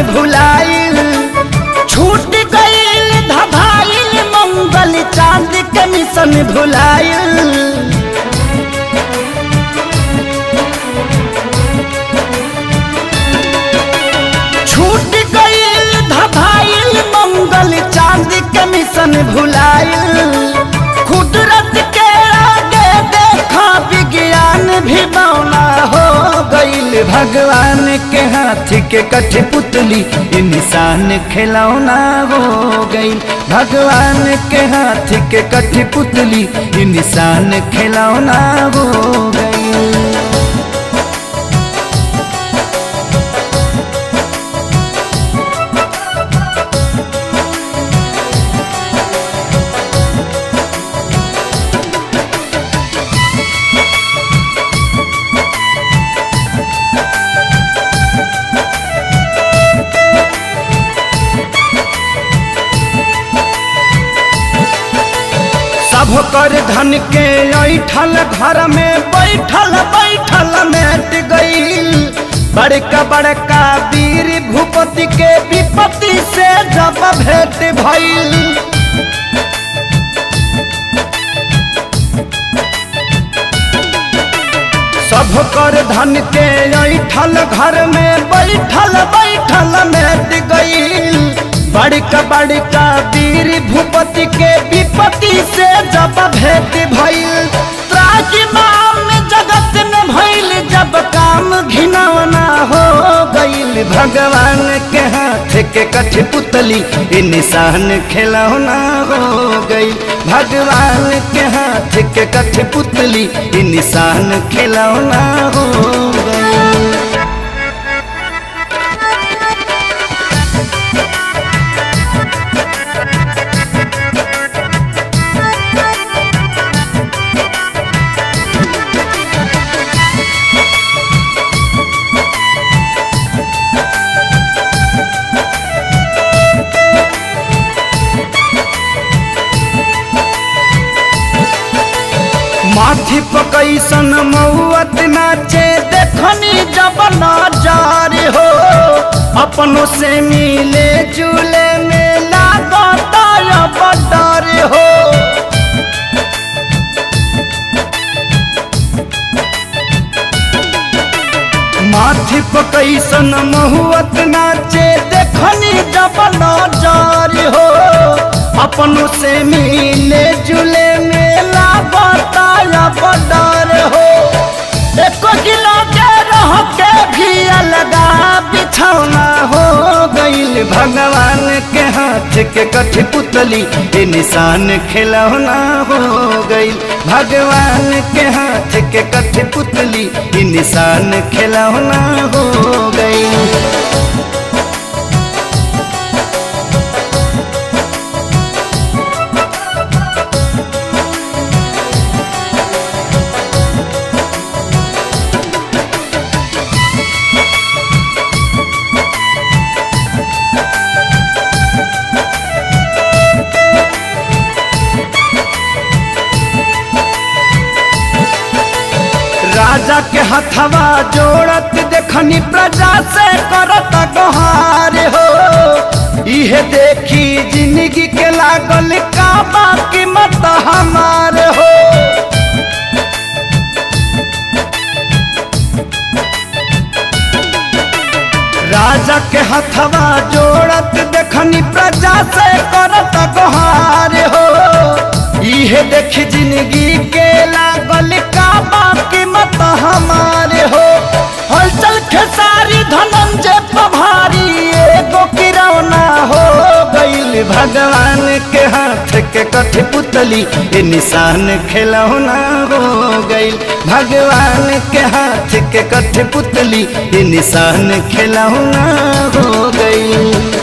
भुलाइल, छूट गईल धभाइल मंगल चांद के मिशन भुलाइल। छूट गईल धभाइल मंगल चांद के मिशन भुलाइल। कुदरत के आगे देखा विज्ञान भी मौला हो गईल। भगवान के हाथ के कठपुतली इंसान खिलौना हो गईल। भगवान के हाथ के कठपुतली इंसान खिलौना हो गईल। सब कर धन के ऐठल घर में बैठल बैठल मेट गईल। बड़का बड़का वीर भूपति के विपत्ति से जब भेंट भइल। सब कर धन के ऐठल घर में बैठल बैठल मेट गईल। बड़का बड़का वीर भूपति के विपत्ति से जब भेंट भइल। त्राजिमाम जगत में भइल जब काम घिनौना हो गईल। भगवान के हाथ के कठपुतली इंसान खिलौना हो गईल। भगवान के हाथ के कठपुतली इंसान खिलौना हो गईल। माथी पकैसन मौत नाचे देखनी जब नजार हो। अपनों से मिले जुले में लागता अब डर हो। माथी पकैसन महुअत नाचे देखनी जब नजार हो। अपनों से मिले जुले में लागता अब डर हो। एको किलो के रह के भी अलगा बिछौना हो गईल। भगवान के हाथ के कठपुतली इंसान खिलौना हो गईल। भगवान के हाथ के कठपुतली इंसान खिलौना हो गईल। राजा के हथवा जोड़त देखनी प्रजा से करत गोहार हो। इहे देखी जिंदगी के लागल का बाकी मत हमार हो। राजा के हथवा जोड़त देखनी प्रजा से करत गोहार हो। इहे देखी जिंदगी के लागल का बाकी मत हमारे हो। हलचल खेसारी धनंजय पभारी एगो किरौना हो गईल। भगवान के हाथ के कठपुतली इंसान खिलौना हो गईल। भगवान के हाथ के कठपुतली इंसान खिलौना हो गईल।